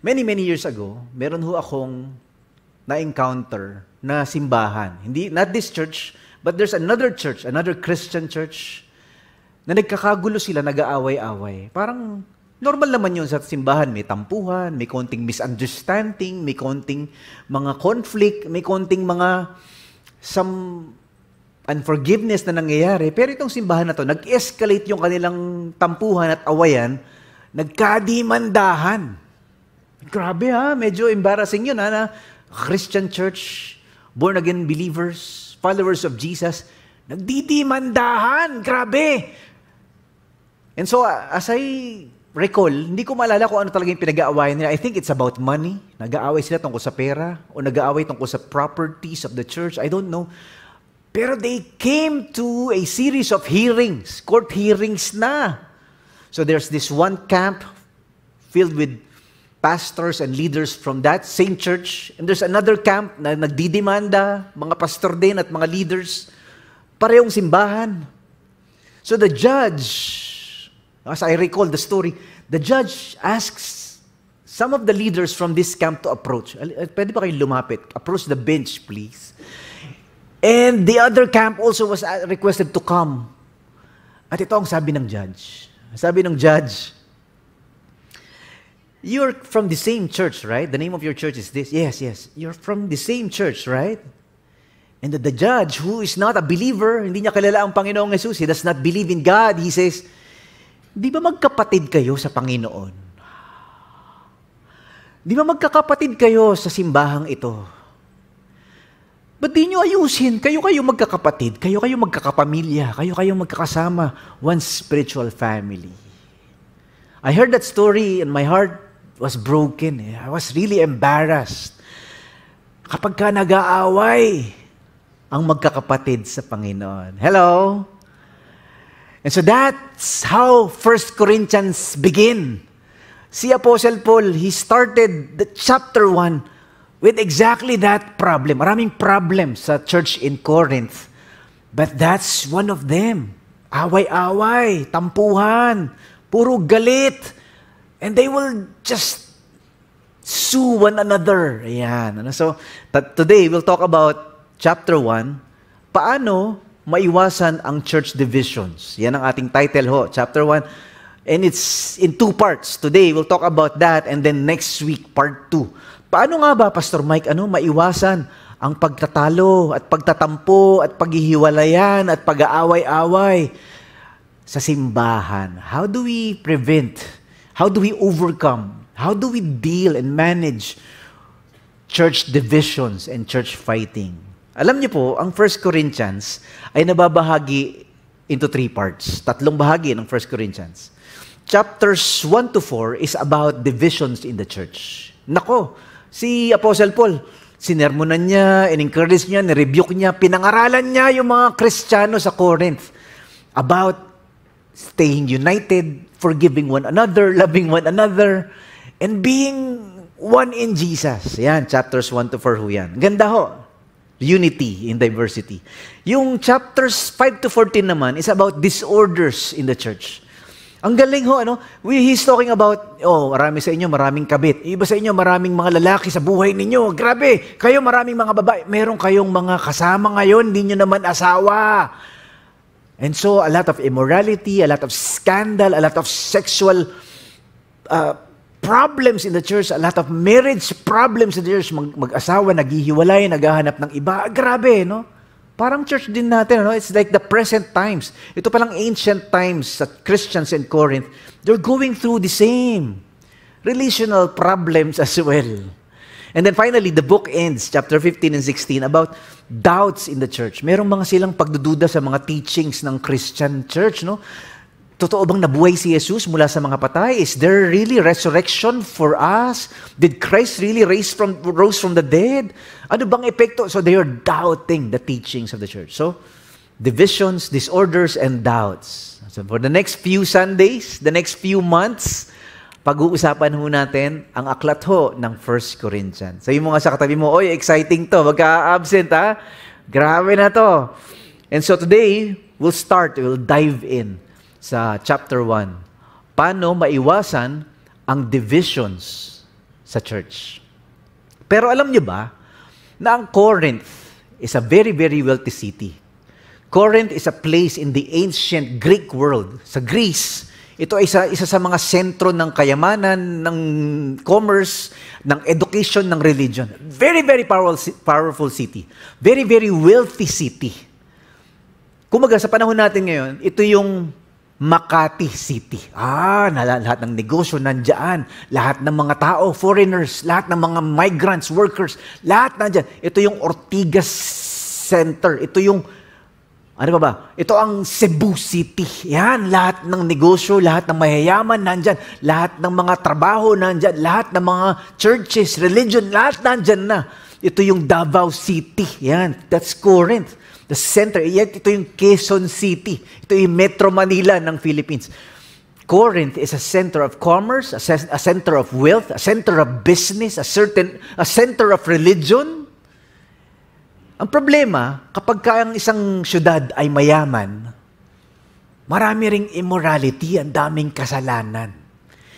Many years ago, meron ho akong na-encounter na simbahan. Not this church, but there's another church, another Christian church, na nagkakagulo sila, nag-aaway-away. Parang normal naman yun sa simbahan. May tampuhan, may konting misunderstanding, may konting mga conflict, may konting mga some unforgiveness na nangyayari. Pero itong simbahan na to, nag-escalate yung kanilang tampuhan at awayan, nagkadimandahan. Grabe medyo embarrassing yun na Christian church, born-again believers, followers of Jesus, nagdidimandahan. Grabe! And so, as I recall, hindi ko maalala kung ano talaga yung pinag-aawayan nila. I think it's about money. Nag-aaway sila tungkol sa pera o nag-aaway tungkol sa properties of the church. I don't know. Pero they came to a series of hearings, court hearings na. So there's this one camp filled with pastors and leaders from that same church. And there's another camp na nagdidemanda, mga pastor din at mga leaders, parehong simbahan. So the judge, as I recall the story, the judge asks some of the leaders from this camp to approach. Pwede ba kayong lumapit? Approach the bench, please. And the other camp also was requested to come. At ito ang sabi ng judge. Sabi ng judge, "You're from the same church, right? The name of your church is this." Yes. "You're from the same church, right?" And the judge, who is not a believer, hindi niya kilala ang Panginoong Jesus, he does not believe in God, he says, "Di ba magkapatid kayo sa Panginoon? Di ba magkakapatid kayo sa simbahang ito? Ba't di nyo ayusin? Kayo magkakapatid, kayo magkakapamilya, kayo magkakasama, one spiritual family." I heard that story and my heart was broken. I was really embarrassed. Kapag ka nag-aaway ang magkakapatid sa Panginoon. Hello? And so that's how 1 Corinthians begin. Si Apostle Paul, he started the chapter 1 with exactly that problem. Maraming problems sa church in Corinth. But that's one of them. Away-away, tampuhan, puro galit. And they will just sue one another. Ayan. So, today we'll talk about chapter 1. Paano maiwasan ang church divisions? Yan ang ating title ho, chapter 1. And it's in 2 parts. Today we'll talk about that and then next week, part 2. Paano nga ba, Pastor Mike, maiwasan ang pagtatalo at pagtatampo at paghihiwalayan at pag-aaway-away sa simbahan? How do we prevent? How do we overcome? How do we deal and manage church divisions and church fighting? Alam niyo po, ang 1 Corinthians ay nababahagi into 3 parts. 3 bahagi ng 1 Corinthians. Chapters 1 to 4 is about divisions in the church. Nako, si Apostle Paul, sinermonan niya, in-encourage niya, nirebuke niya, pinangaralan niya yung mga Kristiyano sa Corinth about staying united, forgiving one another, loving one another, and being one in Jesus. Yan, chapters 1 to 4 ho yan. Ganda ho. Unity in diversity. Yung chapters 5 to 14 naman is about disorders in the church. Ang galing ho, he's talking about, marami sa inyo, maraming kabit. Iba sa inyo, maraming mga lalaki sa buhay ninyo. Grabe, kayo maraming mga babae. Meron kayong mga kasama ngayon, hindi nyo naman asawa. And so, a lot of immorality, a lot of scandal, a lot of sexual problems in the church, a lot of marriage problems in the church. Mag-asawa, naghihiwalay, naghahanap ng iba. Grabe, no? Parang church din natin, it's like the present times. Ito palang ancient times sa Christians in Corinth, they're going through the same relational problems as well. And then finally, the book ends, chapter 15 and 16, about doubts in the church. Merong mga silang pagdududa sa mga teachings ng Christian church, no? Totoo bang nabuhay si Jesus mula sa mga patay? Is there really resurrection for us? Did Christ really rose from the dead? Ano bang epekto? So they are doubting the teachings of the church. So, divisions, disorders, and doubts. So for the next few Sundays, the next few months, pag-uusapan ho natin ang aklat ho ng 1 Corinthians. So yung mga sa katabi mo, oy, exciting to, magka-absent ha? Grabe na to. And so today, we'll dive in sa chapter 1. Paano maiwasan ang divisions sa church. Pero alam niyo ba na ang Corinth is a very, very wealthy city. Corinth is a place in the ancient Greek world. Sa Greece, ito ay isa sa mga sentro ng kayamanan, ng commerce, ng education, ng religion. Very, very powerful city. Very, very wealthy city. Kumaga, sa panahon natin ngayon, ito yung Makati City. Lahat ng negosyo nandiyan. Lahat ng mga tao, foreigners, lahat ng mga migrants, workers, lahat nandiyan. Ito yung Ortigas Center. Ito yung, Ito ang Cebu City. Yan, lahat ng negosyo, lahat ng mayayaman nandyan. Lahat ng mga trabaho nandyan. Lahat ng mga churches, religion, lahat nandyan na. Ito yung Davao City. Yan, that's Corinth. The center, ito yung Quezon City. Ito yung Metro Manila ng Philippines. Corinth is a center of commerce, a center of wealth, a center of business, a center of religion. Ang problema, kapag ang isang syudad ay mayaman, marami ring immorality, ang daming kasalanan.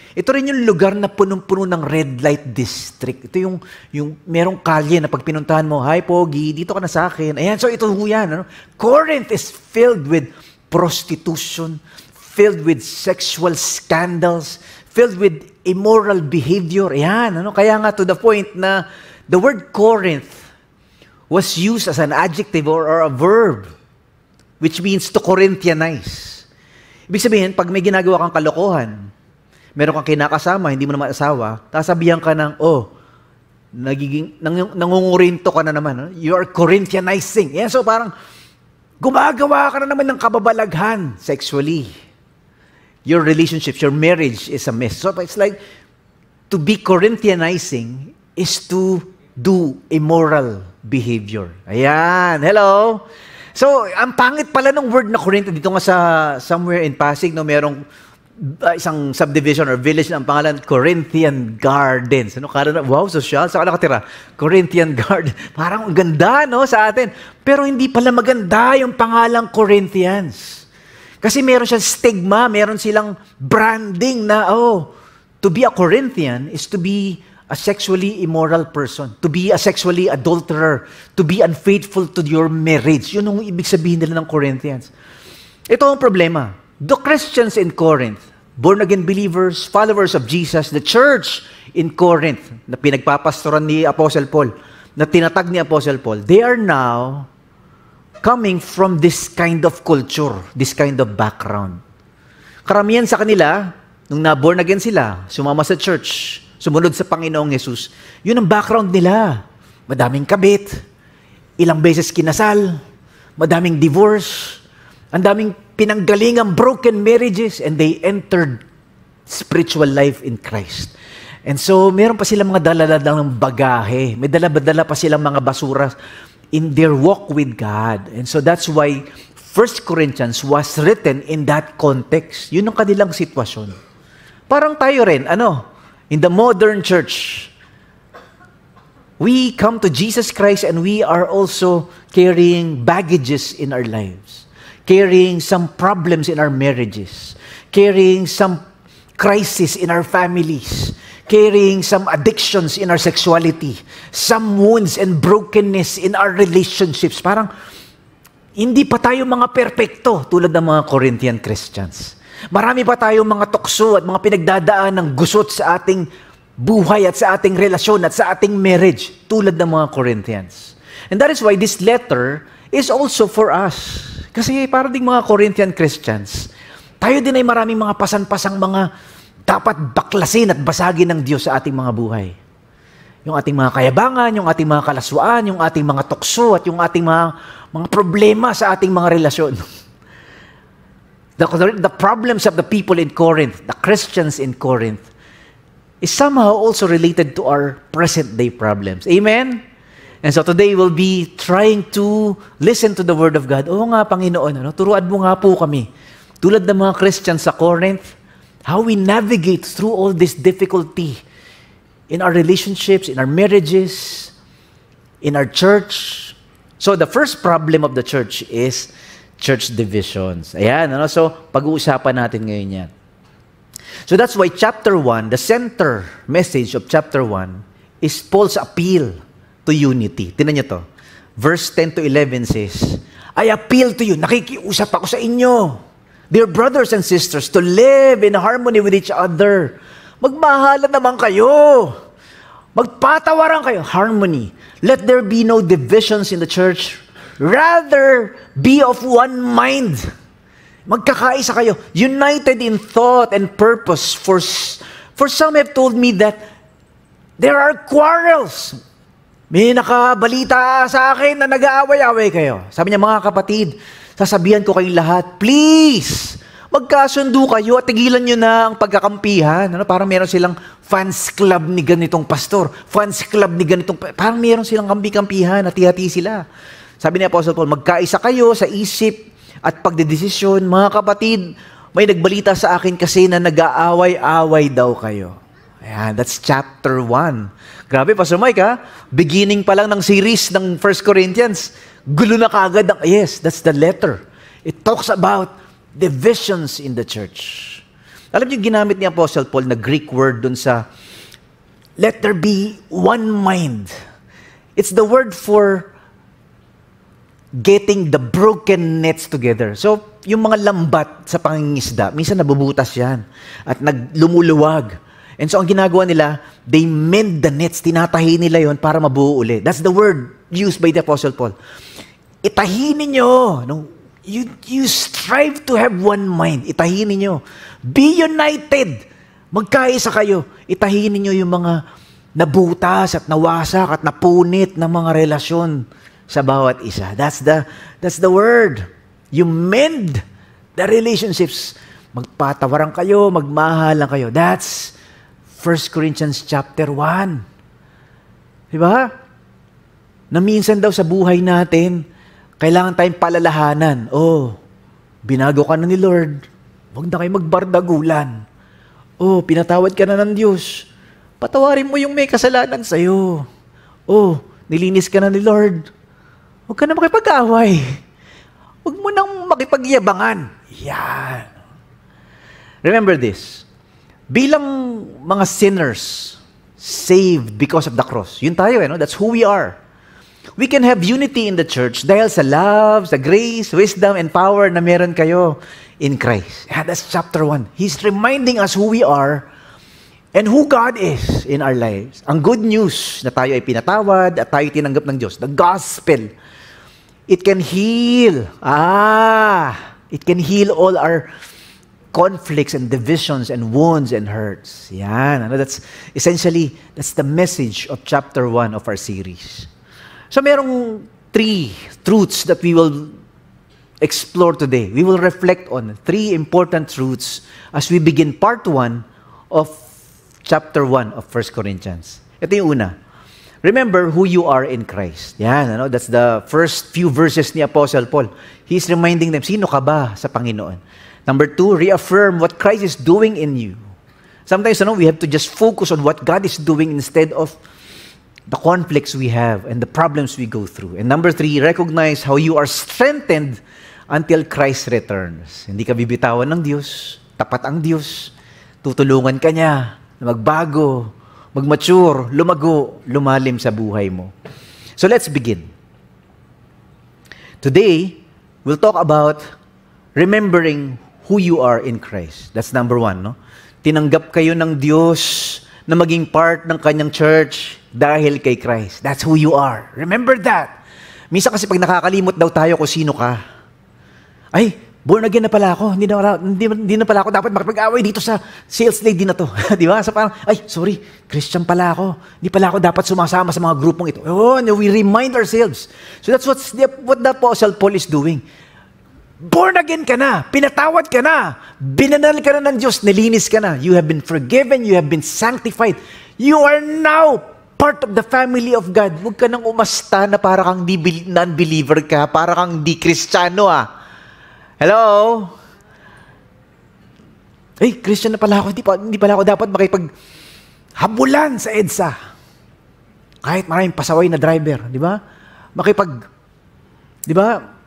Ito rin yung lugar na punong-puno ng red light district. Ito yung merong kalye na pag pinuntahan mo, "Hi, Pogi, dito ka na sa akin." Ayan, so ito yan. Corinth is filled with prostitution, filled with sexual scandals, filled with immoral behavior. Ayan, kaya nga to the point na the word Corinth was used as an adjective or a verb, which means to Corinthianize. Ibig sabihin, pag may ginagawa kang kalokohan, meron kang kinakasama, hindi mo naman asawa, sasabihan ka ng, nangungurinto ka na naman. You are Corinthianizing. Yeah, so parang, gumagawa ka na naman ng kababalaghan sexually. Your relationships, your marriage is a mess. So it's like, to be Corinthianizing is to do immoral behavior. Ayan, hello? So, ang pangit pala ng word na Corinth, dito nga sa somewhere in Pasig, merong isang subdivision or village na ang pangalan, Corinthian Gardens. Wow, social. Saan ka nakatira? Corinthian Garden. Parang ang ganda, sa atin. Pero hindi pala maganda yung pangalang Corinthians. Kasi meron siyang stigma, meron silang branding na, to be a Corinthian is to be a sexually immoral person, to be a sexually adulterer, to be unfaithful to your marriage. Yun ang ibig sabihin nila ng Corinthians. Ito ang problema. The Christians in Corinth, born-again believers, followers of Jesus, the church in Corinth, na pinagpapastoran ni Apostle Paul, na tinatag ni Apostle Paul, they are now coming from this kind of culture, this kind of background. Karamihan sa kanila, nung na-born-again sila, sumama sa church, sumunod sa Panginoong Jesus, yun ang background nila. Madaming kabit, ilang beses kinasal, madaming divorce, ang daming pinanggalingang broken marriages, and they entered spiritual life in Christ. And so, meron pa silang mga dala-dala ng bagahe. May dala-dala pa silang mga basura in their walk with God. And so, that's why 1 Corinthians was written in that context. Yun ang kanilang sitwasyon. Parang tayo rin, in the modern church, we come to Jesus Christ and we are also carrying baggages in our lives. Carrying some problems in our marriages, carrying some crisis in our families, carrying some addictions in our sexuality, some wounds and brokenness in our relationships. Parang, hindi pa tayo mga perpekto tulad ng mga Corinthian Christians. Marami pa tayong mga tukso at mga pinagdadaan ng gusot sa ating buhay at sa ating relasyon at sa ating marriage tulad ng mga Corinthians. And that is why this letter is also for us. Kasi para ding mga Corinthian Christians, tayo din ay maraming mga pasan-pasang mga dapat baklasin at basagin ng Diyos sa ating mga buhay. Yung ating mga kayabangan, yung ating mga kalaswaan, yung ating mga tukso, at yung ating mga problema sa ating mga relasyon. The problems of the people in Corinth, the Christians in Corinth, is somehow also related to our present-day problems. Amen? And so today we'll be trying to listen to the Word of God. Oo nga, Panginoon, turuan mo nga po kami. Tulad ng mga Christians sa Corinth, how we navigate through all this difficulty in our relationships, in our marriages, in our church. So the first problem of the church is church divisions. Ayan, so pag-uusapan natin ngayon yan. So that's why chapter 1, the center message of chapter 1 is Paul's appeal to unity. Tingnan niyo to. Verse 10 to 11 says, I appeal to you, nakikiusap ako sa inyo, dear brothers and sisters, to live in harmony with each other. Magmahalan naman kayo. Magpatawaran kayo. Harmony. Let there be no divisions in the church. Rather, be of one mind. Magkakaisa kayo. United in thought and purpose. For some have told me that there are quarrels. May nakabalita sa akin na nag-aaway-away kayo. Sabi niya, mga kapatid, sasabihan ko kayong lahat, please, magkasundo kayo at tigilan nyo na ang pagkakampihan. Parang meron silang fans club ni ganitong pastor, fans club ni ganitong, parang meron silang kampi-kampihan, hati-hati sila. Sabi ni Apostle Paul, magkaisa kayo sa isip at pagdedesisyon. Mga kapatid, may nagbalita sa akin kasi na nag-aaway-away daw kayo. Ayan, that's chapter 1. Grabe, Pastor Mike, ha? Beginning pa lang ng series ng 1 Corinthians. Gulo na kagad. Yes, that's the letter. It talks about divisions in the church. Alam niyo, ginamit ni Apostle Paul na Greek word dun sa let there be one mind. It's the word for getting the broken nets together. So, yung mga lambat sa pangingisda, minsan nabubutas yan at lumuluwag. And so, ang ginagawa nila, they mend the nets. Tinatahi nila yon para mabuo uli. That's the word used by the Apostle Paul. Itahin ninyo. No? You strive to have one mind. Itahin ninyo. Be united. Magkaisa kayo. Itahin ninyo yung mga nabutas at nawasak at napunit na mga relasyon sa bawat isa. That's the word. You mend the relationships. Magpatawaran kayo, magmahalan kayo. That's 1 Corinthians chapter 1. Diba? Na minsan daw sa buhay natin, kailangan tayong palalahanan. Oh, binago ka na ni Lord. Huwag na kayo magbardagulan. Oh, pinatawad ka na ng Diyos. Patawarin mo yung may kasalanan sa'yo. Oh, nilinis ka na ni Lord. Huwag ka na makipag-away. Huwag mo nang makipagyabangan. Yan. Remember this. Bilang mga sinners, saved because of the cross. Yun tayo, no? That's who we are. We can have unity in the church dahil sa love, sa grace, wisdom, and power na meron kayo in Christ. Yeah, that's chapter 1. He's reminding us who we are and who God is in our lives. Ang good news na tayo ay pinatawad at tayo tinanggap ng Diyos. The gospel. It can heal. It can heal all our conflicts and divisions and wounds and hurts. Yan. That's the message of chapter 1 of our series. So merong 3 truths that we will explore today. We will reflect on 3 important truths as we begin part 1 of chapter 1 of 1 Corinthians. Ito yung una. Remember who you are in Christ. Yan. That's the first few verses ni Apostle Paul. He's reminding them, sino ka ba sa Panginoon? Number 2, reaffirm what Christ is doing in you. Sometimes, we have to just focus on what God is doing instead of the conflicts we have and the problems we go through. And number 3, recognize how you are strengthened until Christ returns. Hindi ka bibitawan ng Diyos. Tapat ang Diyos. Tutulungan ka niya na magbago, magmature, lumago, lumalim sa buhay mo. So let's begin. Today, we'll talk about remembering who you are in Christ. That's number 1, no? Tinanggap kayo ng Diyos na maging part ng kanyang church dahil kay Christ. That's who you are. Remember that. Minsan kasi pag nakakalimot daw tayo kung sino ka, ay, born again na pala ako. Hindi na pala ako dapat makipag-away dito sa sales lady na to. Di ba? So parang, ay, sorry, Christian pala ako. Hindi pala ako dapat sumasama sa mga grupong ito. Oh, no, we remind ourselves. So that's what the Apostle Paul is doing. Born again ka na, pinatawad ka na, binanal ka na ng Diyos, nilinis ka na. You have been forgiven, you have been sanctified. You are now part of the family of God. Huwag ka nang umasta na para kang non-believer ka, para kang di Kristiyano Hello? Hey, Christian na pala ako, hindi pala ako dapat makipaghabulan sa EDSA. Kahit maraming pasaway na driver, di ba? Di ba?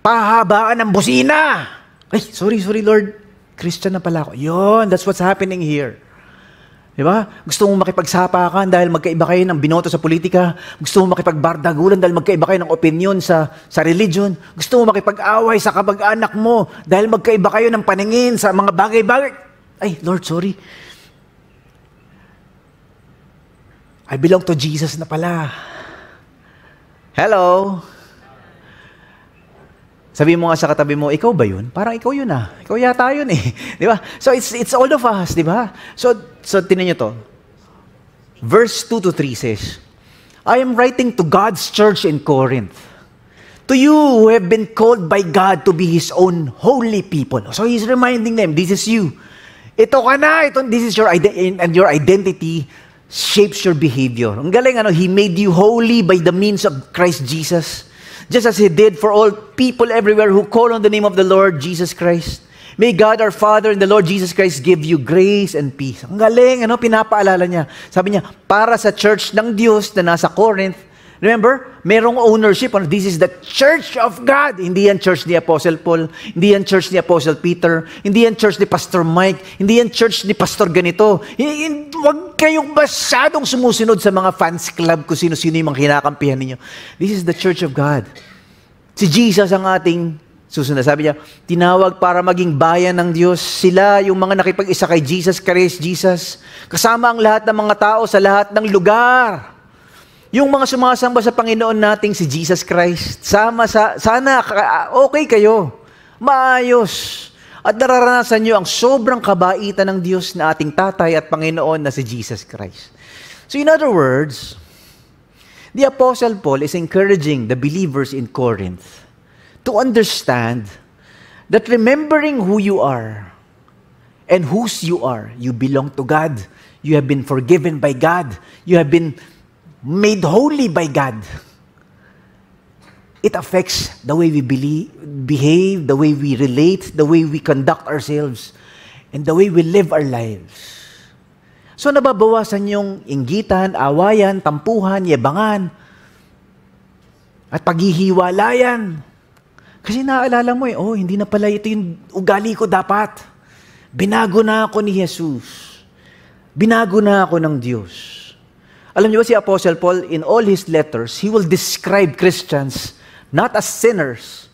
Pahabaan ng busina. Ay, sorry Lord. Christian na pala ako. Yun, that's what's happening here. Di ba? Gusto mong makipagsapakan dahil magkaiba kayo ng binoto sa politika. Gusto mong makipagbardagulan dahil magkaiba kayo ng opinion sa religion. Gusto mong makipag-away sa kabag-anak mo dahil magkaiba kayo ng paningin sa mga bagay-bagay. Ay, Lord, sorry. I belong to Jesus na pala. Hello? Sabi mo nga sa katabi mo, ikaw ba yun? Parang ikaw yun ah. Ikaw yata yun eh. Di ba? So it's all of us, di ba? So tinan nyo to. Verse 2 to 3 says, I am writing to God's church in Corinth, to you who have been called by God to be His own holy people. So He's reminding them, this is you. Ito ka na. This is your identity, and your identity shapes your behavior. Ang galing, He made you holy by the means of Christ Jesus. Just as He did for all people everywhere who call on the name of the Lord Jesus Christ. May God our Father and the Lord Jesus Christ give you grace and peace. Ang galing, pinapaalala niya. Sabi niya, para sa church ng Diyos na nasa Corinth, remember, merong ownership. This is the church of God. Hindi yan church ni Apostle Paul. Hindi yan church ni Apostle Peter. Hindi yan church ni Pastor Mike. Hindi yan church ni Pastor ganito. Huwag kayong masyadong sumusunod sa mga fans club kung sino-sino yung mga kinakampihan ninyo. This is the church of God. Si Jesus ang ating susunod. Sabi niya, tinawag para maging bayan ng Diyos. Sila yung mga nakipag-isa kay Jesus, Christ Jesus. Kasama ang lahat ng mga tao sa lahat ng lugar. Yung mga sumasamba sa Panginoon nating si Jesus Christ, sana okay kayo, maayos, at nararanasan nyo ang sobrang kabaitan ng Diyos na ating Tatay at Panginoon na si Jesus Christ. So in other words, the Apostle Paul is encouraging the believers in Corinth to understand that remembering who you are and whose you are, you belong to God, you have been forgiven by God, you have been made holy by God. It affects the way we behave, the way we relate, the way we conduct ourselves, and the way we live our lives. So nababawasan yung inggitan, awayan, tampuhan, yabangan, at paghihiwalayan. Kasi naalala mo hindi na pala ito yung ugali ko dapat. Binago na ako ni Jesus. Binago na ako ng Diyos. Alam niyo ba si Apostle Paul, in all his letters, he will describe Christians not as sinners,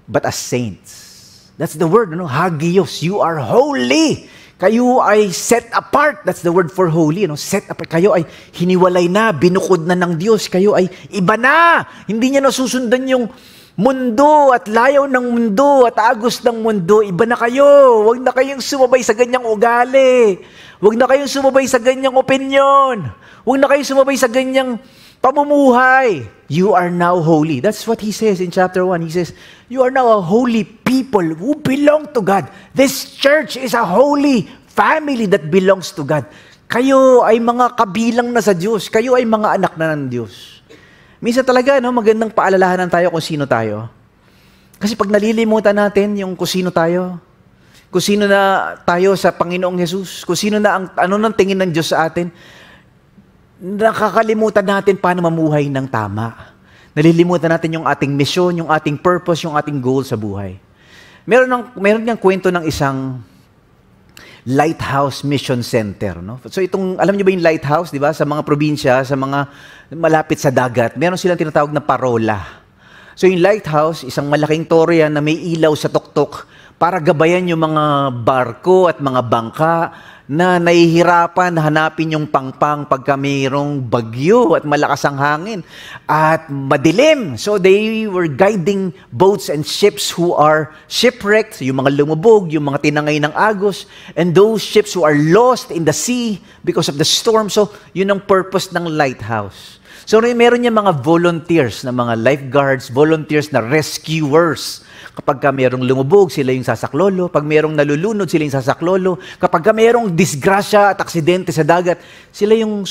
but as saints. That's the word, hagios. You are holy. Kayo ay set apart. That's the word for holy. Set apart. Kayo ay hiniwalay na, binukod na ng Diyos. Kayo ay iba na. Hindi niya nasusundan yung mundo at layaw ng mundo at agos ng mundo. Iba na kayo. Huwag na kayong sumabay sa ganyang ugali. Huwag na kayong sumabay sa ganyang opinion. Huwag na kayong sumabay sa ganyang pamumuhay. You are now holy. That's what he says in chapter 1. He says, you are now a holy people who belong to God. This church is a holy family that belongs to God. Kayo ay mga kabilang na sa Diyos. Kayo ay mga anak na ng Diyos. Minsan talaga, magandang paalalahanan tayo kung sino tayo. Kasi pag nalilimutan natin yung kung sino tayo, kung sino na tayo sa Panginoong Jesus, kung sino na ano nang tingin ng Diyos sa atin, nakakalimutan natin paano mamuhay ng tama. Nalilimutan natin yung ating misyon, yung ating purpose, yung ating goal sa buhay. Meron niyang kwento ng isang lighthouse mission center. So alam niyo ba yung lighthouse, di ba? Sa mga probinsya, sa mga malapit sa dagat, meron silang tinatawag na parola. So yung lighthouse, isang malaking tore yan na may ilaw sa tuktok para gabayan yung mga barko at mga bangka na nahihirapan hanapin yung pangpang pagka mayroong bagyo at malakas ang hangin at madilim. So they were guiding boats and ships who are shipwrecked, yung mga lumubog, yung mga tinangay ng agos, and those ships who are lost in the sea because of the storm. So yun ang purpose ng lighthouse. So meron niya mga volunteers na mga lifeguards, volunteers na rescuers. Kapag mayroong lumubog, sila yung sasaklolo. Pag mayroong nalulunod, sila yung sasaklolo. Kapag mayroong disgrasya at aksidente sa dagat, sila yung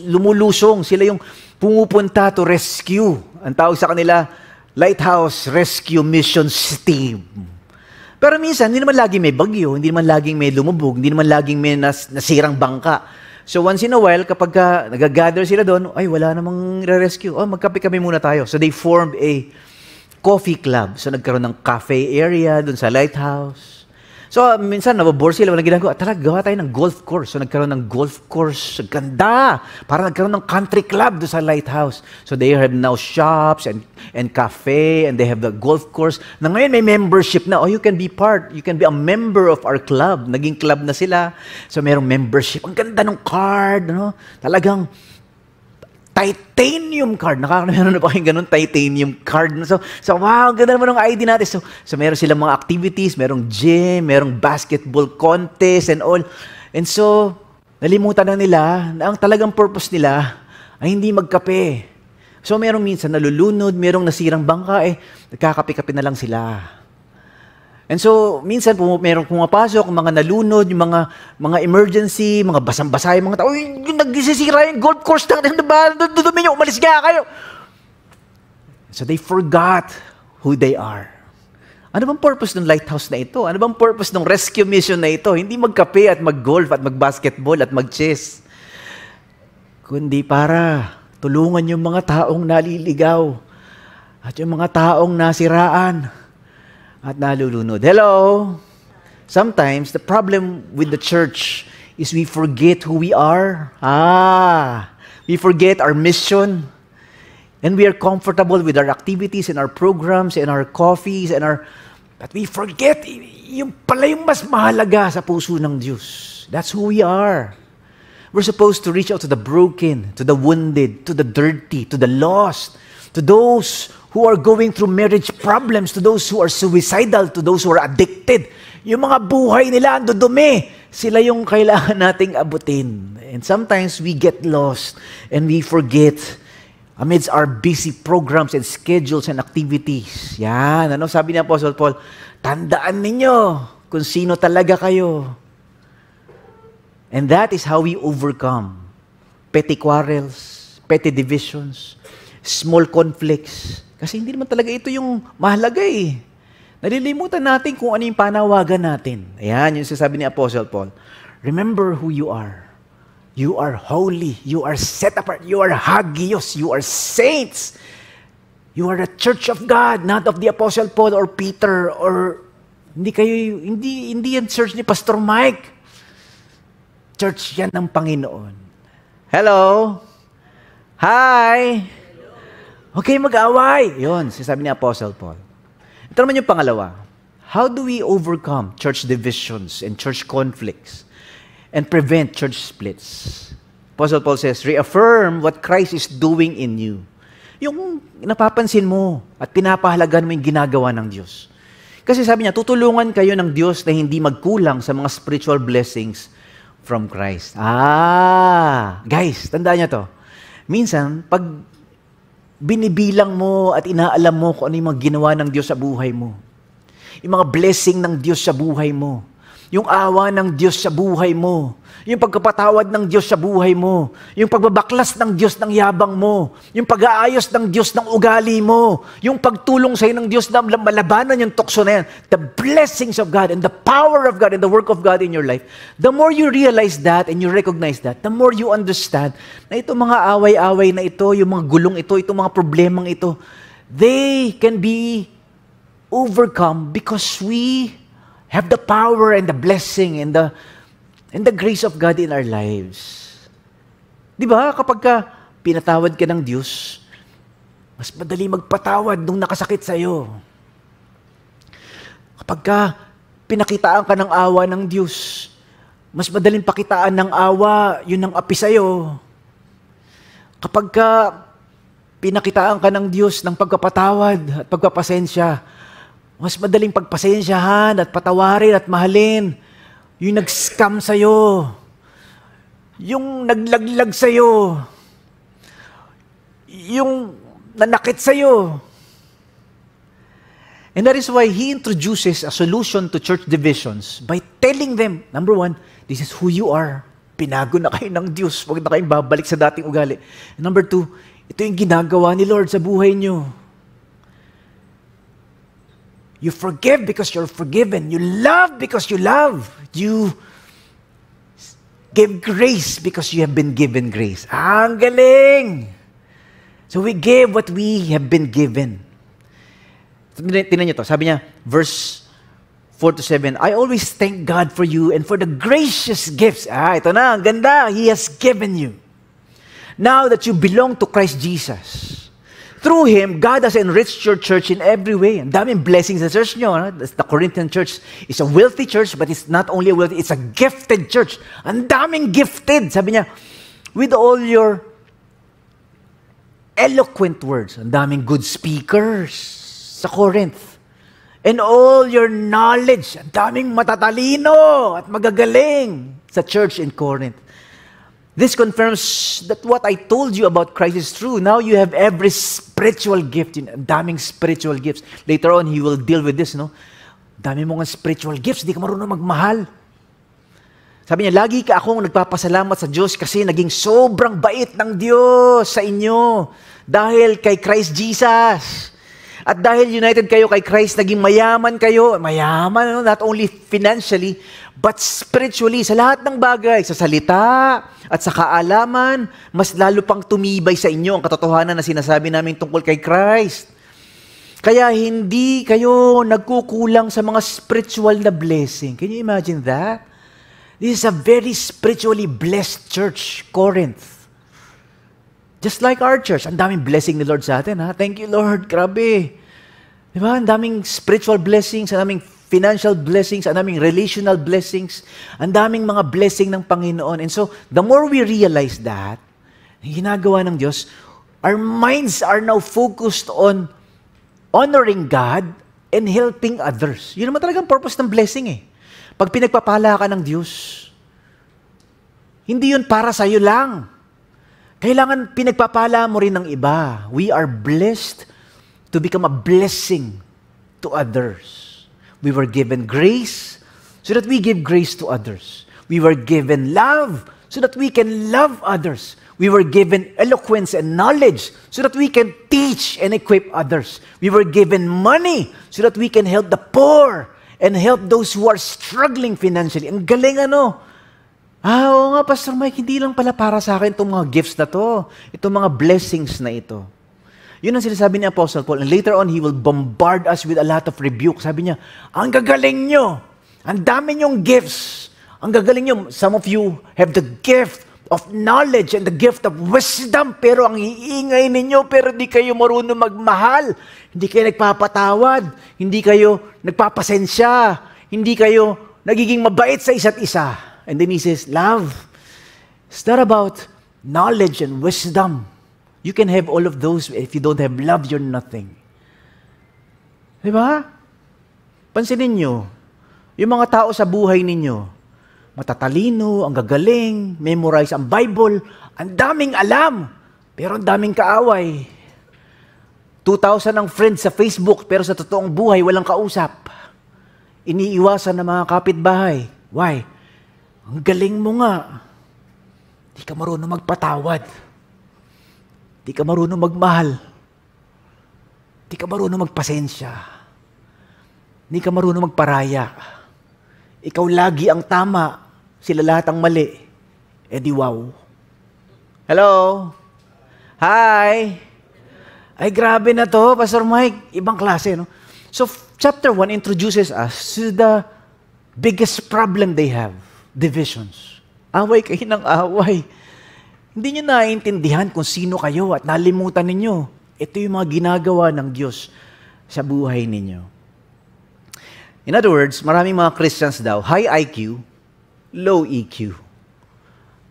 lumulusong. Sila yung pumupunta to rescue. Ang tawag sa kanila, Lighthouse Rescue Missions Team. Pero minsan, hindi naman laging may bagyo, hindi naman laging may lumubog, hindi naman laging may nasirang bangka. So once in a while, kapag nag-gather sila doon, ay wala namang re-rescue. Magkape-kape muna tayo. So they formed a coffee club. So nagkaroon ng cafe area doon sa lighthouse. So, minsan, nababore sila, walang ginagawa. Tara, gawa tayo ng golf course. So, nagkaroon ng golf course. Ganda! Parang nagkaroon ng country club do sa lighthouse. So, they have now shops and cafe, and they have the golf course. Na ngayon, may membership na. Oh, you can be a member of our club. Naging club na sila. So, mayroong membership. Ang ganda ng card, no? Talagang titanium card. Nakakaroon na ba kayong ganun? Titanium card. So wow, ganda naman ng ID natin. So meron silang mga activities, merong gym, merong basketball contest and all. And so, nalimutan na nila na ang talagang purpose nila ay hindi magkape. So merong minsan nalulunod, merong nasirang bangka, nagkakape-kape na lang sila. And so, minsan merong pumapasok, mga nalunod, yung mga emergency, mga basang-basa yung mga tao, yung nagsisira yung golf course na, dudumi nyo, umalis ka kayo. So they forgot who they are. Ano bang purpose ng lighthouse na ito? Ano bang purpose ng rescue mission na ito? Hindi magkape at mag-golf at mag-basketball at mag-chess. Kundi para tulungan yung mga taong naliligaw at yung mga taong nasiraan at nalulunod. Hello? Sometimes, the problem with the church is we forget who we are. We forget our mission. And we are comfortable with our activities and our programs and our coffees but we forget yung pala yung mas mahalaga sa puso ng Diyos. That's who we are. We're supposed to reach out to the broken, to the wounded, to the dirty, to the lost, to those who are going through marriage problems, to those who are suicidal, to those who are addicted. Yung mga buhay nila, ang dudumi. Sila yung kailangan nating abutin. And sometimes we get lost and we forget amidst our busy programs and schedules and activities. Yan, ano sabi ni Apostle Paul? Tandaan ninyo kung sino talaga kayo. And that is how we overcome petty quarrels, petty divisions, small conflicts. Kasi hindi naman talaga ito yung mahalaga eh. Nalilimutan natin kung ano yung panawagan natin. Ayan, yung sasabi ni Apostle Paul. Remember who you are. You are holy. You are set apart. You are hagios. You are saints. You are the church of God, not of the Apostle Paul or Peter or hindi yan church ni Pastor Mike. Church yan ng Panginoon. Hello? Hi! Okay, mag-away. Yun, sinasabi ni Apostle Paul. Ito naman yung pangalawa. How do we overcome church divisions and church conflicts and prevent church splits? Apostle Paul says, reaffirm what Christ is doing in you. Yung napapansin mo at pinapahalagan mo yung ginagawa ng Diyos. Kasi sabi niya, tutulungan kayo ng Diyos na hindi magkulang sa mga spiritual blessings from Christ. Guys, tandaan niyo to. Minsan, pag binibilang mo at inaalam mo kung ano yung mga ginawa ng Diyos sa buhay mo. Yung mga blessing ng Diyos sa buhay mo. Yung awa ng Diyos sa buhay mo. Yung pagkapatawad ng Diyos sa buhay mo. Yung pagbabaklas ng Diyos ng yabang mo. Yung pag-aayos ng Diyos ng ugali mo. Yung pagtulong sa'yo ng Diyos na malabanan yung tukso na yan. The blessings of God and the power of God and the work of God in your life. The more you realize that and you recognize that, the more you understand na itong mga away-away na ito, yung mga gulong ito, itong mga problemang ito, they can be overcome because we have the power and the blessing and the grace of God in our lives. Di ba? Kapag pinatawad ka ng Diyos, mas madali magpatawad nung nakasakit sa'yo. Kapag pinakitaan ka ng awa ng Diyos, mas madaling pakitaan ng awa, yun ang api sa'yo. Kapag pinakitaan ka ng Diyos ng pagkapatawad at pagpapasensya, mas madaling pagpasensyahan at patawarin at mahalin yung nag-scam sa'yo, yung naglaglag sa'yo, yung nanakit sa'yo. And that is why He introduces a solution to church divisions by telling them, number one, this is who you are. Pinago na kayo ng Diyos. Huwag na kayong babalik sa dating ugali. And number two, ito yung ginagawa ni Lord sa buhay nyo. You forgive because you're forgiven. You love because you love. You give grace because you have been given grace. Ang galing! So we give what we have been given. Tingnan niyo to. Sabi niya, verse 4-7, I always thank God for you and for the gracious gifts. Ito na, ang ganda. He has given you. Now that you belong to Christ Jesus. Through Him, God has enriched your church in every way. Ang daming blessings sa church nyo. The Corinthian church is a wealthy church, but it's not only a wealthy, it's a gifted church. Ang daming gifted. Sabi niya, with all your eloquent words. Ang daming good speakers sa Corinth. And all your knowledge. Ang daming matatalino at magagaling sa church in Corinth. This confirms that what I told you about Christ is true. Now you have every spiritual gift. Ang daming spiritual gifts. Later on, he will deal with this, no? Dami mong spiritual gifts, di ka marunong magmahal. Sabi niya, lagi ka akong nagpapasalamat sa Diyos kasi naging sobrang bait ng Diyos sa inyo. Dahil kay Christ Jesus. At dahil united kayo kay Christ, naging mayaman kayo. Mayaman, no? Not only financially, but spiritually, sa lahat ng bagay, sa salita at sa kaalaman, mas lalo pang tumibay sa inyo ang katotohanan na sinasabi namin tungkol kay Christ. Kaya hindi kayo nagkukulang sa mga spiritual na blessing. Can you imagine that? This is a very spiritually blessed church, Corinth. Just like our church, ang daming blessing ni Lord sa atin. Ha? Thank you, Lord. Grabe. Diba? Ang daming spiritual blessings, ang daming financial blessings, ang daming relational blessings, ang daming mga blessing ng Panginoon. And so, the more we realize that, ginagawa ng Diyos, our minds are now focused on honoring God and helping others. Yun naman talagang purpose ng blessing eh. Pag pinagpapala ka ng Diyos, hindi yun para sa'yo lang. Kailangan pinagpapala mo rin ng iba. We are blessed to become a blessing to others. We were given grace so that we give grace to others. We were given love so that we can love others. We were given eloquence and knowledge so that we can teach and equip others. We were given money so that we can help the poor and help those who are struggling financially. Ang galing ano? Oo nga, Pastor Mike, hindi lang pala para sa akin itong mga gifts na to. Itong mga blessings na ito. Yun ang sinasabi ni Apostle Paul. And later on, he will bombard us with a lot of rebuke. Sabi niya, ang gagaling nyo. Ang dami nyong gifts. Ang gagaling nyo. Some of you have the gift of knowledge and the gift of wisdom. Pero ang iingay ninyo, pero di kayo marunong magmahal. Hindi kayo nagpapatawad. Hindi kayo nagpapasensya. Hindi kayo nagiging mabait sa isa't isa. And then he says, love, it's not about knowledge and wisdom. You can have all of those. If you don't have love, you're nothing. Diba? Pansinin nyo, yung mga tao sa buhay ninyo, matatalino, ang gagaling, memorize ang Bible, ang daming alam, pero ang daming kaaway. 2,000 ang friends sa Facebook, pero sa totoong buhay, walang kausap. Iniiwasan ng mga kapitbahay. Why? Ang galing mo nga. Di ka marunong magpatawad. Di ka marunong magmahal. Di ka marunong magpasensya. Di ka marunong magparaya. Ikaw lagi ang tama. Sila lahat ang mali. Eh di wow. Hello? Hi? Ay grabe na to, Pastor Mike. Ibang klase, no? So, chapter 1 introduces us to the biggest problem they have. Divisions. Away kayo ng away. Hindi nyo naiintindihan kung sino kayo at nalimutan ninyo. Ito yung mga ginagawa ng Diyos sa buhay ninyo. In other words, maraming mga Christians daw, high IQ, low EQ.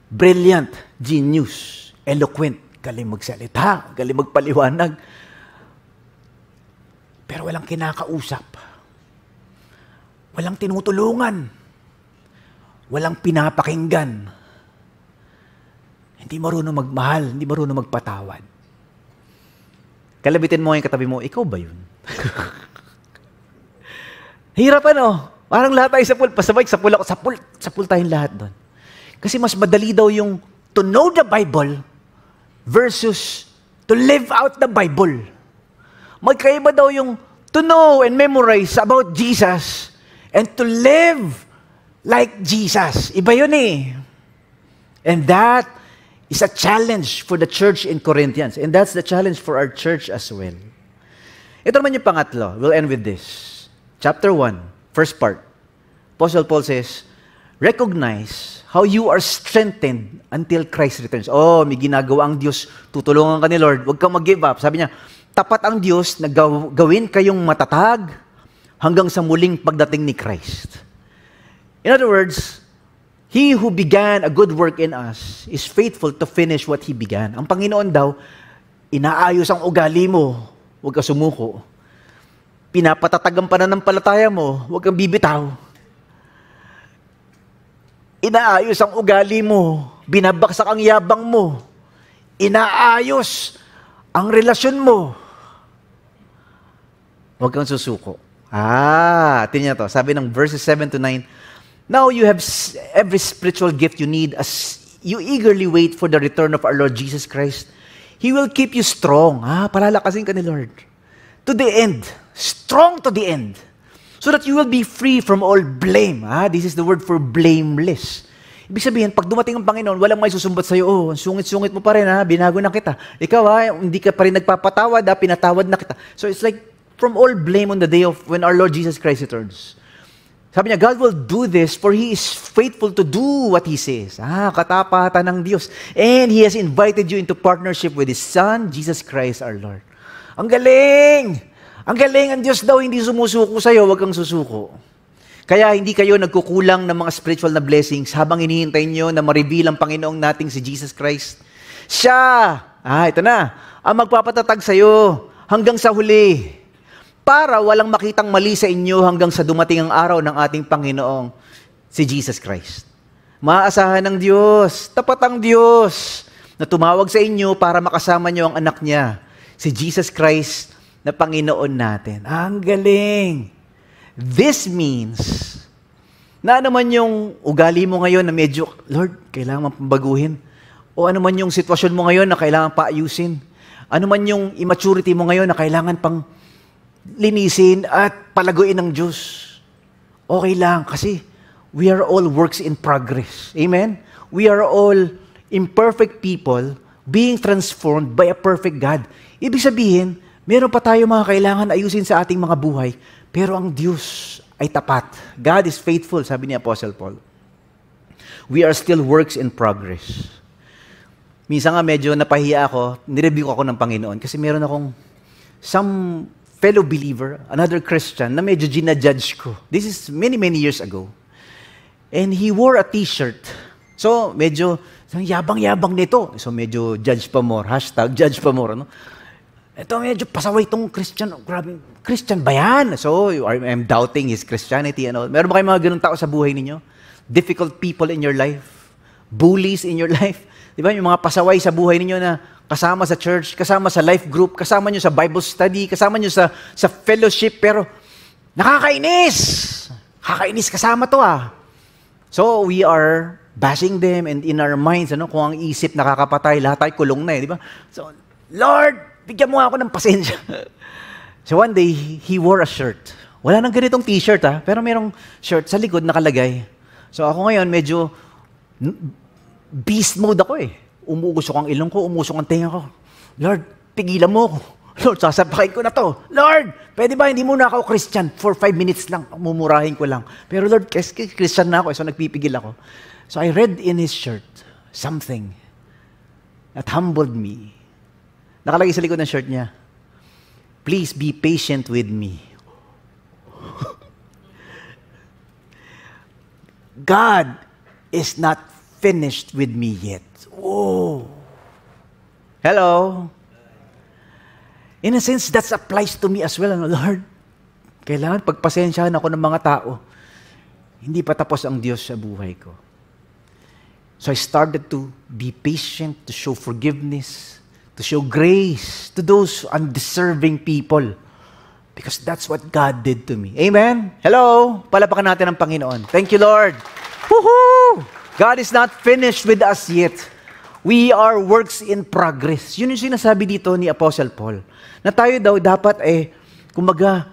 Brilliant, genius, eloquent, galing magsalita, galing magpaliwanag. Pero walang kinakausap. Walang tinutulungan. Walang pinapakinggan. Hindi marunong magmahal, hindi marunong magpatawad. Kalabitin mo yung katabi mo, ikaw ba yun? Hirap ano? Parang lahat tayo sa pool, pasabay, sa pool tayong lahat doon. Kasi mas madali daw yung to know the Bible versus to live out the Bible. Magkaiba daw yung to know and memorize about Jesus and to live like Jesus. Iba yun eh. And that is a challenge for the church in Corinthians. And that's the challenge for our church as well. Ito naman yung pangatlo. We'll end with this. Chapter 1. First part, Apostle Paul says, recognize how you are strengthened until Christ returns. Oh, may ginagawa ang Diyos, tutulungan ka ni Lord, huwag kang mag-give up. Sabi niya, tapat ang Diyos na gawin kayong matatag hanggang sa muling pagdating ni Christ. In other words, He who began a good work in us is faithful to finish what He began. Ang Panginoon daw, inaayos ang ugali mo, huwag ka sumuko. Pinapatatag ang pananampalataya mo, huwag kang bibitaw. Inaayos ang ugali mo, binabaksak ang yabang mo, inaayos ang relasyon mo. Huwag kang susuko. Tingnan to. Sabi ng verses 7 to 9, now you have every spiritual gift you need as you eagerly wait for the return of our Lord Jesus Christ. He will keep you strong. Palalakasin ka ni Lord. To the end. Strong to the end. So that you will be free from all blame. This is the word for blameless. Ibig sabihin, pag dumating ang Panginoon, walang may susumbat sa'yo. Ang sungit-sungit mo pa rin, binago na kita. Ikaw, hindi ka pa rin nagpapatawad, pinatawad na kita. So it's like, from all blame on the day of when our Lord Jesus Christ returns. Sabi niya, God will do this for He is faithful to do what He says. Katapatan ng Diyos. And He has invited you into partnership with His Son, Jesus Christ our Lord. Ang galing! Ang galing! Ang Diyos daw hindi sumusuko sa'yo, huwag kang susuko. Kaya hindi kayo nagkukulang ng mga spiritual na blessings habang hinihintay nyo na ma-reveal ang Panginoong nating si Jesus Christ. Siya! Ito na. Ang magpapatatag sa'yo hanggang sa huli. Para walang makitang mali sa inyo hanggang sa dumating ang araw ng ating Panginoong si Jesus Christ. Maaasahan ng Diyos, tapat ang Diyos, na tumawag sa inyo para makasama nyo ang anak niya, si Jesus Christ na Panginoon natin. Ang galing! This means, na ano man yung ugali mo ngayon na medyo, Lord, kailangan baguhin. O ano man yung sitwasyon mo ngayon na kailangan paayusin. Ano man yung immaturity mo ngayon na kailangan pang linisin at palaguin ng Diyos. Okay lang kasi we are all works in progress. Amen? We are all imperfect people being transformed by a perfect God. Ibig sabihin, meron pa tayo mga kailangan ayusin sa ating mga buhay, pero ang Diyos ay tapat. God is faithful, sabi ni Apostle Paul. We are still works in progress. Minsan nga medyo napahiya ako, nireview ako ng Panginoon kasi meron akong some fellow believer, another Christian, na medyo ginajudge ko. This is many, many years ago. And he wore a t-shirt. So, medyo, yabang-yabang nito. So, medyo judge pa more. Hashtag judge pa more. Ano? Ito, medyo pasaway itong Christian. Grabe, Christian ba yan? So, I'm doubting his Christianity and all. Meron ba kayong mga ganun tao sa buhay ninyo? Difficult people in your life? Bullies in your life? Di ba? Yung mga pasaway sa buhay ninyo na kasama sa church, kasama sa life group, kasama nyo sa Bible study, kasama nyo sa fellowship, pero nakakainis! Nakakainis kasama to So, we are bashing them and in our minds, kung ang isip nakakapatay, lahat tayo kulong na di ba? So, Lord, bigyan mo ako ng pasensya. So, one day, he wore a shirt. Wala nang ganitong t-shirt pero merong shirt sa likod nakalagay. So, ako ngayon, medyo beast mode ako Umuusok ang ilong ko, umusok ang tenga ko. Lord, pigilan mo ako. Lord, sasapakin ko na to. Lord, pwede ba hindi muna ako Christian? For 5 minutes lang, mumurahin ko lang. Pero Lord, Christian na ako, so nagpipigil ako. So I read in his shirt something that humbled me. Nakalagay sa likod ng shirt niya, please be patient with me. God is not finished with me yet. Oh. Hello. In a sense, that applies to me as well. Lord, kailangan pagpasensyahan ako ng mga tao. Hindi pa tapos ang Diyos sa buhay ko. So I started to be patient, to show forgiveness, to show grace to those undeserving people. Because that's what God did to me. Amen? Hello? Palapakan natin ang Panginoon. Thank you, Lord. Woohoo! God is not finished with us yet. We are works in progress. Yun yung sinasabi dito ni Apostle Paul. Na tayo daw dapat kumbaga,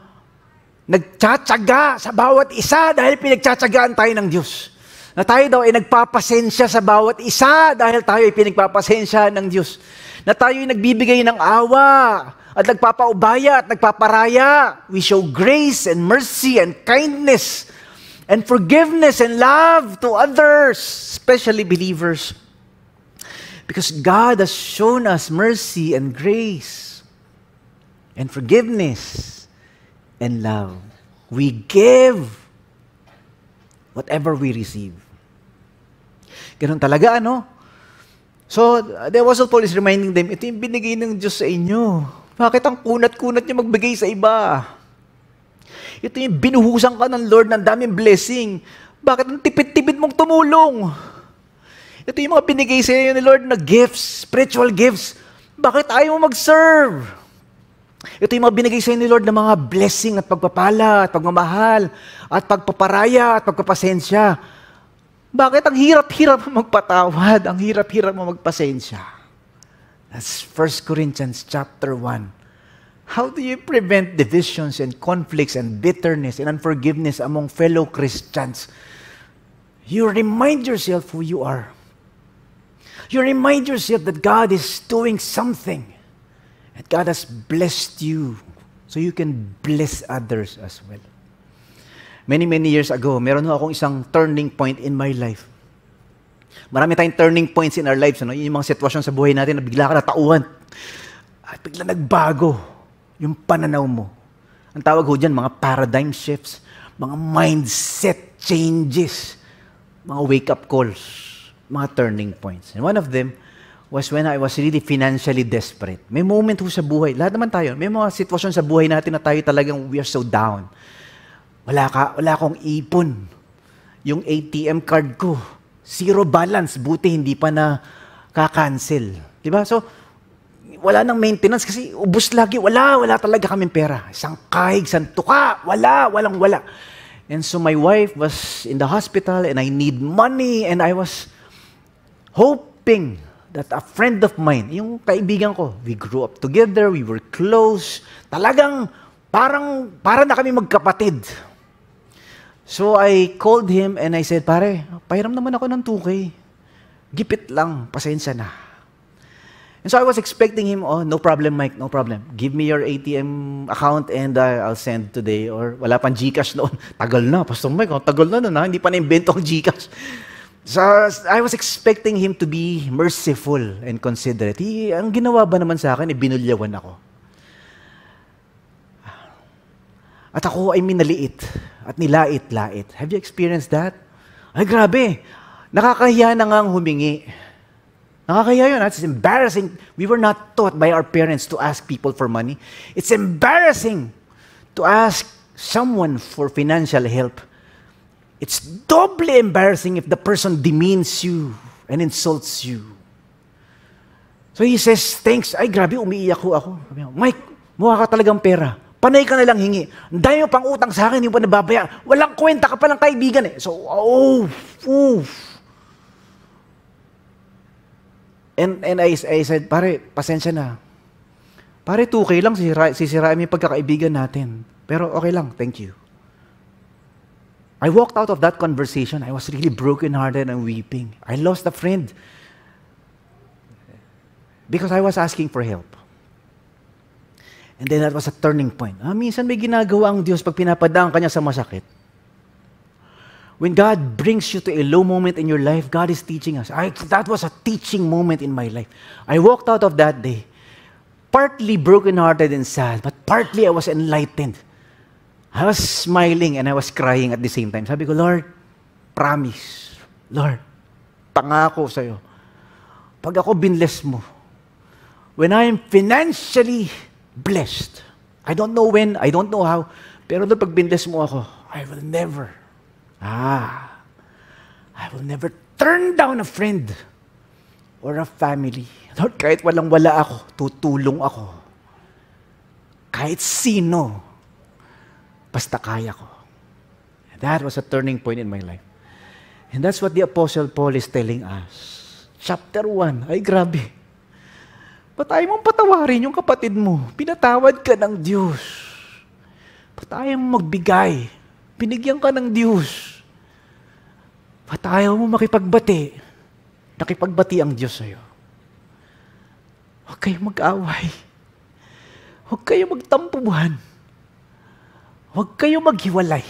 nagtsatsaga sa bawat isa dahil pinagtsatsagaan tayo ng Diyos. Na tayo daw nagpapasensya sa bawat isa dahil tayo pinagpapasensya ng Diyos. Na tayo nagbibigay ng awa at nagpapaubaya at nagpaparaya. We show grace and mercy and kindness and forgiveness and love to others, especially believers. Because God has shown us mercy and grace and forgiveness and love. We give whatever we receive. Ganun talaga, ano? So, the Apostle Paul is reminding them, ito yung binigay ng Diyos sa inyo. Bakit ang kunat-kunat niyo magbigay sa iba? Ito yung binuhusan ka ng Lord ng daming blessing. Bakit ang tipid-tipid mong tumulong? Ito yung mga binigay sa inyo ni Lord na gifts, spiritual gifts. Bakit ayaw mo mag-serve? Ito yung mga binigay sa inyo ni Lord na mga blessing at pagpapala, at pagmamahal, at pagpaparaya, at pagpapasensya. Bakit ang hirap-hirap mo magpatawad? Ang hirap-hirap mo magpasensya? That's 1 Corinthians chapter 1. How do you prevent divisions and conflicts and bitterness and unforgiveness among fellow Christians? You remind yourself who you are. You remind yourself that God is doing something. And God has blessed you so you can bless others as well. Many years ago, meron akong isang turning point in my life. Marami tayong turning points in our lives. Ano? Yung mga sitwasyon sa buhay natin na bigla ka natauhan. At bigla nagbago yung pananaw mo. Ang tawag ho dyan, mga paradigm shifts, mga mindset changes, mga wake-up calls, mga turning points. And one of them was when I was really financially desperate. May moment ho sa buhay, lahat naman tayo, may mga sitwasyon sa buhay natin na tayo talagang we are so down. Wala akong ipon. Yung ATM card ko, zero balance, buti hindi pa na ka-cancel. Diba? So, wala nang maintenance kasi ubus lagi. Wala talaga kaming pera. Isang kahig, isang tuka, walang. And so my wife was in the hospital and I need money and I was hoping that a friend of mine, yung kaibigan ko, we grew up together, we were close, talagang para na kami magkapatid. So I called him and I said, pare, pahiram naman ako ng 2K. Gipit lang, pasensya na. And so I was expecting him, oh, no problem, Mike, no problem. Give me your ATM account and I'll send today. Or wala pang GCash noon. Tagal na, Pastor Mike, tagal na nun, hindi pa na-invento ang GCash. So I was expecting him to be merciful and considerate. Ang ginawa ba naman sa akin, binulyawan ako. At ako ay minaliit at nilait-lait. Have you experienced that? Ay, grabe. Nakakahiya na nga ang humingi. Nakakahiya yun. It's embarrassing. We were not taught by our parents to ask people for money. It's embarrassing to ask someone for financial help. It's doubly embarrassing if the person demeans you and insults you. So he says, thanks. Ay, grabe, umiiyak ako. Mike, mukha ka talagang pera. Panay ka na lang hingi. Ang dami mo pang utang sa akin, hindi pa nababayaran. Walang kwenta ka palang kaibigan eh. So, And I said, pare, pasensya na. Pare, 2K lang, sisirain mo yung pagkakaibigan natin. Pero okay lang, thank you. I walked out of that conversation. I was really brokenhearted and weeping. I lost a friend because I was asking for help. And then that was a turning point. Minsan may ginagawa ang Diyos pag pinapadaan ka niya sa masakit. When God brings you to a low moment in your life, God is teaching us. That was a teaching moment in my life. I walked out of that day, partly brokenhearted and sad, but partly I was enlightened. I was smiling and I was crying at the same time. Sabi ko, Lord, promise. Lord, pangako sa'yo. Pag ako binless mo, when I am financially blessed, I don't know when, I don't know how, pero doon pag binless mo ako, I will never turn down a friend or a family. Lord, kahit walang-wala ako, tutulong ako. Kahit sino, basta kaya ko. That was a turning point in my life. And that's what the Apostle Paul is telling us. Chapter 1, ay grabe. Ba't ayaw mong patawarin yung kapatid mo? Pinatawad ka ng Diyos. Ba't ayaw mong magbigay? Binigyan ka ng Diyos. Ba't ayaw mo makipagbati? Nakipagbati ang Diyos sa'yo. Huwag kayong mag-away. Huwag kayo magtampuhan. Huwag kayo maghiwalay.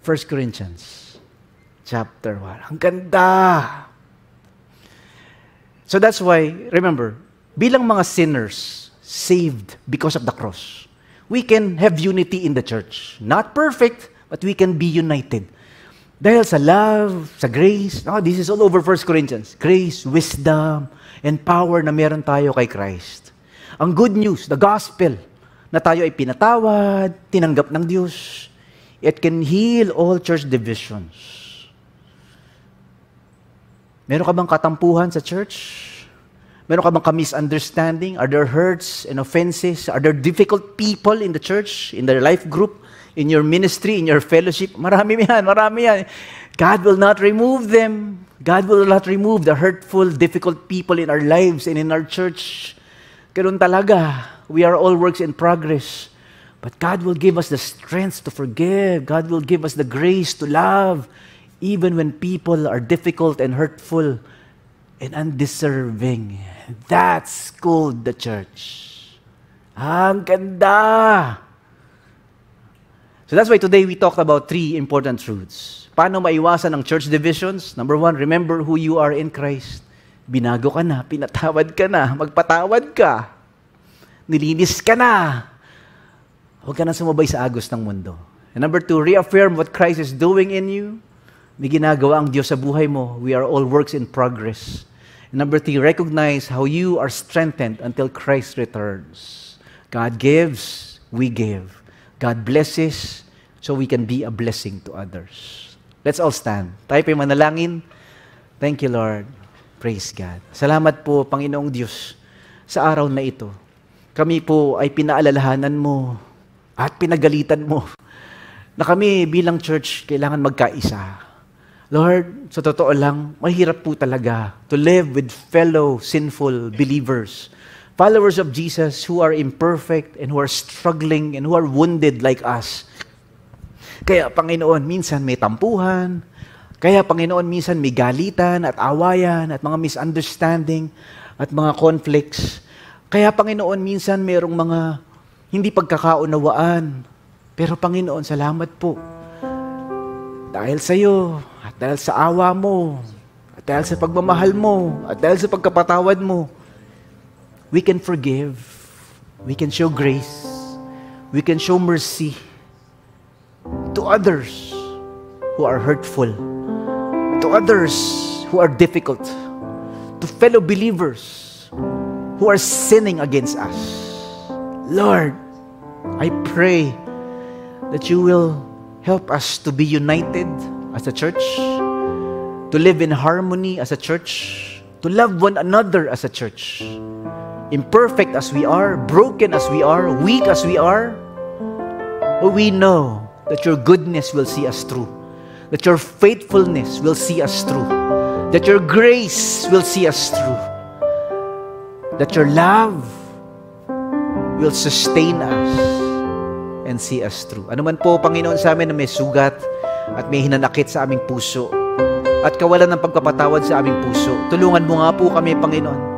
1 Corinthians chapter 1. Ang ganda! So that's why, remember, bilang mga sinners, saved because of the cross, we can have unity in the church. Not perfect, but we can be united. Dahil sa love, sa grace, this is all over 1 Corinthians. Grace, wisdom, and power na meron tayo kay Christ. Ang good news, the gospel, na tayo ay pinatawad, tinanggap ng Diyos. It can heal all church divisions. Meron ka bang katampuhan sa church? Meron ka bang misunderstanding? Are there hurts and offenses? Are there difficult people in the church, in the life group, in your ministry, in your fellowship? Marami yan. God will not remove them. God will not remove the hurtful, difficult people in our lives and in our church. Ganun talaga. We are all works in progress. But God will give us the strength to forgive. God will give us the grace to love, even when people are difficult and hurtful and undeserving. That's called the church. Ang ganda! So that's why today we talked about 3 important truths. Paano maiwasan ang church divisions? Number 1, remember who you are in Christ. Binago ka na, pinatawad ka na, magpatawad ka. Nilinis ka na. Huwag ka na sumabay sa agos ng mundo. And number 2, reaffirm what Christ is doing in you. May ginagawa ang Diyos sa buhay mo. We are all works in progress. And number 3, recognize how you are strengthened until Christ returns. God gives, we give. God blesses, so we can be a blessing to others. Let's all stand. Tayo po'y manalangin. Thank you, Lord. Praise God. Salamat po, Panginoong Diyos, sa araw na ito. Kami po ay pinaalalahanan mo at pinagalitan mo na kami bilang church kailangan magkaisa. Lord, sa totoo lang, mahirap po talaga to live with fellow sinful believers, followers of Jesus who are imperfect and who are struggling and who are wounded like us. Kaya, Panginoon, minsan may tampuhan. Kaya, Panginoon, minsan may galitan at awayan at mga misunderstanding at mga conflicts. Kaya, Panginoon, minsan mayroong mga hindi pagkakaunawaan. Pero, Panginoon, salamat po. Dahil sa iyo, at dahil sa awa mo, at dahil sa pagmamahal mo, at dahil sa pagkapatawad mo, we can forgive, we can show grace, we can show mercy to others who are hurtful, to others who are difficult, to fellow believers who are sinning against us. Lord, I pray that you will help us to be united as a church, to live in harmony as a church, to love one another as a church. Imperfect as we are, broken as we are, weak as we are, we know that your goodness will see us through, that your faithfulness will see us through, that your grace will see us through, that your love will sustain us and see us through. Ano man po, Panginoon, sa amin na may sugat at may hinanakit sa aming puso at kawalan ng pagkapatawad sa aming puso, tulungan mo nga po kami, Panginoon.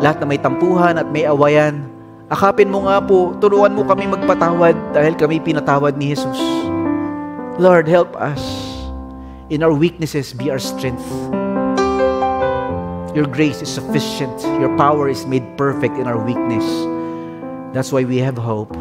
Lahat na may tampuhan at may awayan, akapin mo nga po, turuan mo kami magpatawad dahil kami pinatawad ni Jesus. Lord, help us. In our weaknesses, be our strength. Your grace is sufficient. Your power is made perfect in our weakness. That's why we have hope.